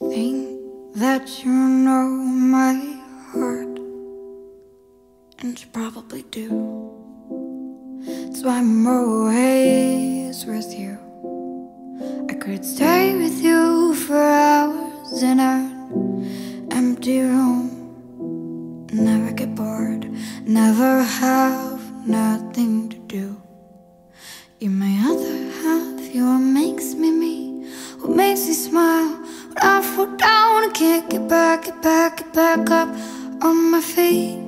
Think that you know my heart, and you probably do. That's why I'm always with you. I could stay with you for hours in an empty room, never get bored, never have nothing to do. You're my other half, you're what makes me me, what makes me smile when I fall down and can't get back up on my feet.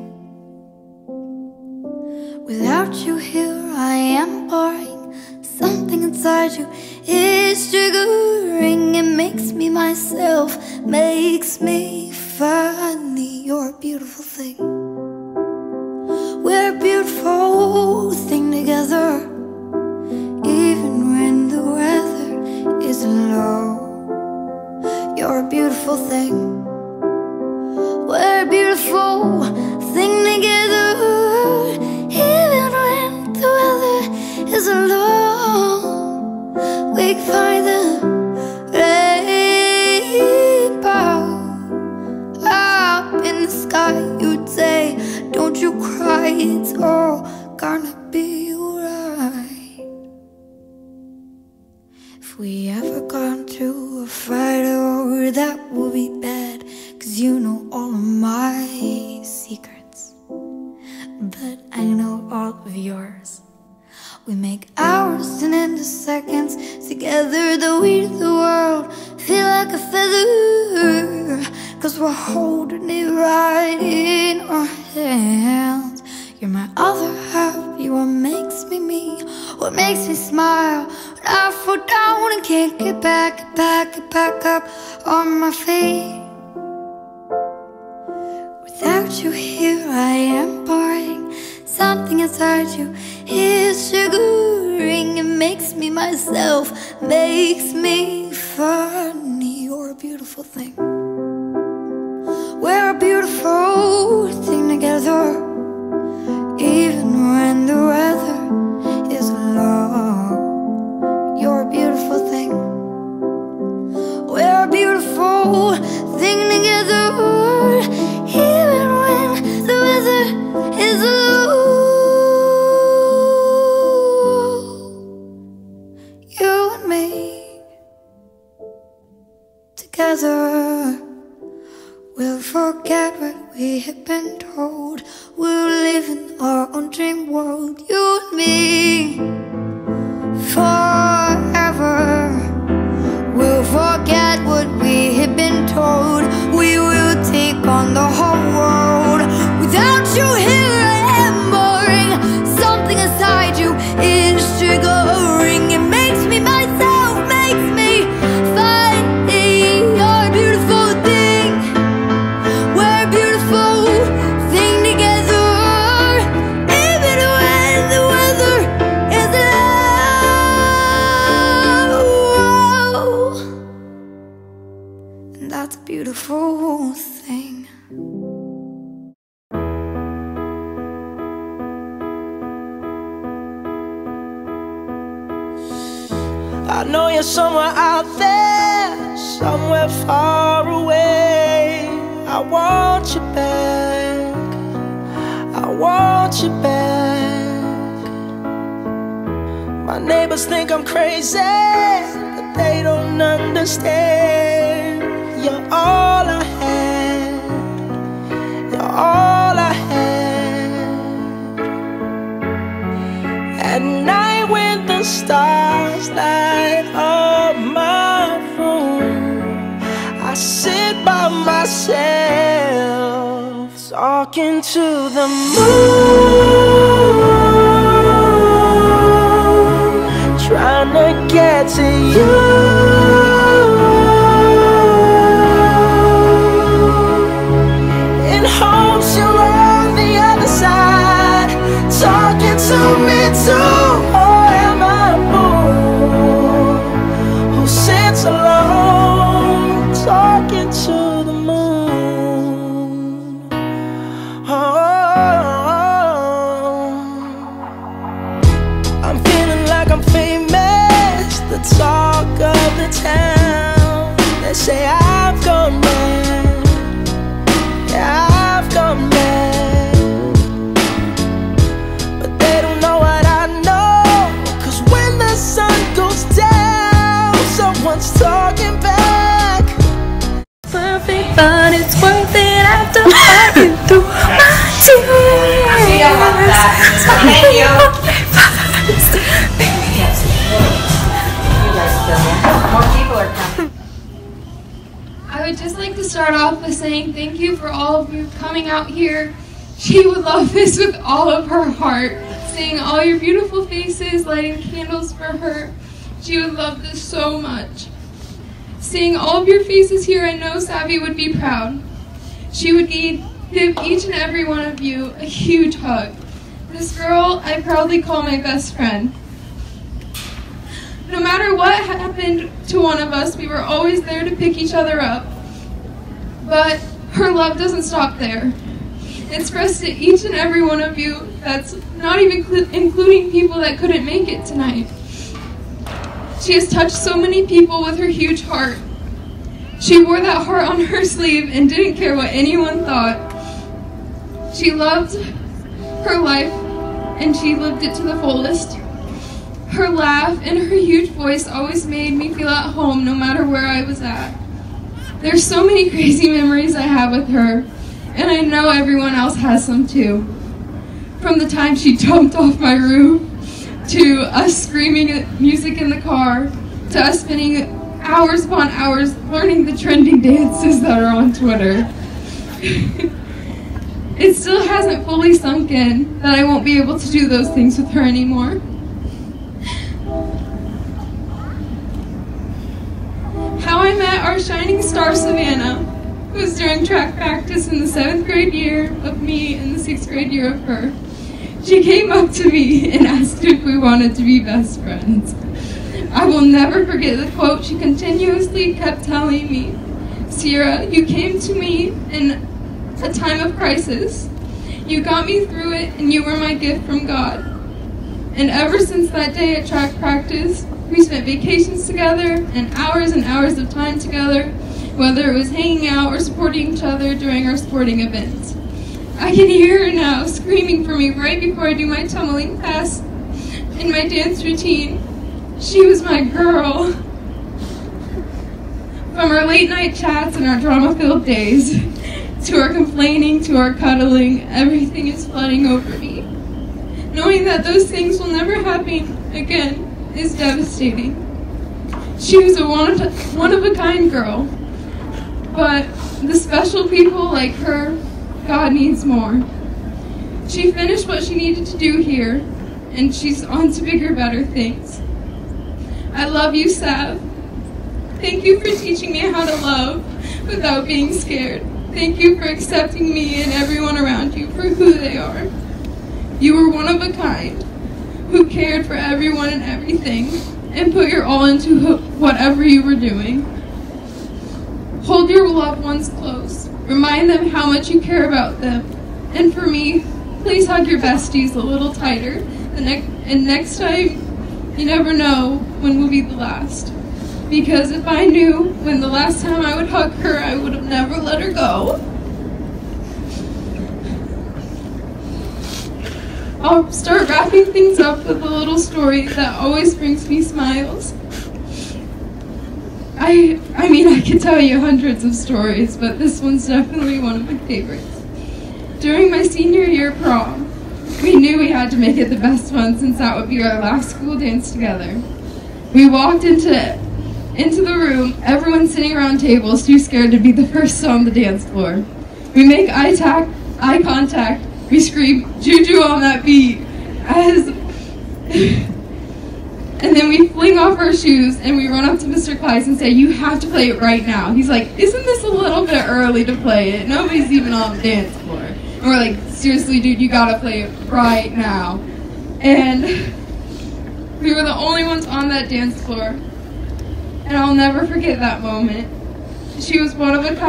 Without you here I am boring. Something inside you is triggering. It makes me myself, makes me funny. You're a beautiful thing. We're a beautiful thing together, even when the weather isn't low. You're a beautiful thing. We're a beautiful thing together, even when the weather isn't low. We can find the rainbow up in the sky. You'd say, don't you cry, it's all gonna be alright. If we ever got into a fight, oh, that would be bad, 'cause you know all of my secrets, but I know all of yours. We make hours turn into seconds together. The weight of the world feel like a feather, 'cause we're holding it right in our hands. You're my other half, you're what makes me me, what makes me smile when I fall down and can't get back up on my feet. Without you here I am boring. Something inside you is triggering. It makes me myself, makes me funny. You're a beautiful thing. We're a beautiful thing together, even when the weather is low. You're a beautiful thing. We're a beautiful thing together, even when the weather is low. You and me together, we'll forget what we have been told. We'll live in our own dream world. You and me forever. We'll forget what we have been told. We will take on the whole world. Without you here I am boring. Something inside you is triggering. It makes me myself, makes me funny. You're a beautiful thing. We're a beautiful thing together, even when the weather is low. And that's a beautiful thing. I know you're somewhere out there, somewhere far away. I want you back, I want you back. My neighbors think I'm crazy, but they don't understand. You're all I had, you're all I had. At night when the stars light up my room, I sit by myself, talking to the moon, trying to get to you. In hopes you're on the other side, talking to me too. Or am I a fool who sits alone, talking to the moon? Oh, I'm feeling like I'm famous, the talk of the town. They say I've have to argue through my tears. Thank you. More people are coming. I would just like to start off by saying thank you for all of you coming out here. She would love this with all of her heart. Seeing all your beautiful faces, lighting candles for her. She would love this so much. Seeing all of your faces here, I know Savvy would be proud. She would give each and every one of you a huge hug. This girl, I proudly call my best friend. No matter what happened to one of us, we were always there to pick each other up. But her love doesn't stop there. Expressed to each and every one of you, that's not even including people that couldn't make it tonight. She has touched so many people with her huge heart. She wore that heart on her sleeve and didn't care what anyone thought. She loved her life and she lived it to the fullest. Her laugh and her huge voice always made me feel at home no matter where I was at. There's so many crazy memories I have with her, and I know everyone else has some too. From the time she jumped off my roof, to us screaming at music in the car, to us spending hours upon hours learning the trending dances that are on Twitter. It still hasn't fully sunk in that I won't be able to do those things with her anymore. How I met our shining star Savannah was during track practice in the 7th grade year of me and the 6th grade year of her. She came up to me and asked if we wanted to be best friends. I will never forget the quote she continuously kept telling me. Sierra, you came to me in a time of crisis. You got me through it and you were my gift from God. And ever since that day at track practice, we spent vacations together and hours of time together, whether it was hanging out or supporting each other during our sporting events. I can hear her now screaming for me right before I do my tumbling pass in my dance routine. She was my girl. From our late night chats and our drama-filled days, to our complaining, to our cuddling, everything is flooding over me. Knowing that those things will never happen again is devastating. She was a one-of-a-kind girl, but the special people like her, God needs more. She finished what she needed to do here, and she's on to bigger, better things. I love you, Sav. Thank you for teaching me how to love without being scared. Thank you for accepting me and everyone around you for who they are. You were one of a kind, who cared for everyone and everything, and put your all into whatever you were doing. Hold your loved ones close. Remind them how much you care about them. And for me, please hug your besties a little tighter. And next time, you never know when will be the last. Because if I knew when the last time I would hug her, I would have never let her go. I'll start wrapping things up with a little story that always brings me smiles. I mean, I could tell you hundreds of stories, but this one's definitely one of my favorites. During my senior year prom, we knew we had to make it the best one since that would be our last school dance together. We walked into the room, everyone sitting around tables, too scared to be the first on the dance floor. We make eye contact, we scream, "Juju on that beat," and then we fling off our shoes and we run up to Mr. Kleiss and say, "You have to play it right now." He's like, "Isn't this a little bit early to play it? Nobody's even on the dance floor." And we're like, "Seriously, dude, you gotta play it right now." And we were the only ones on that dance floor. And I'll never forget that moment. She was one of a kind.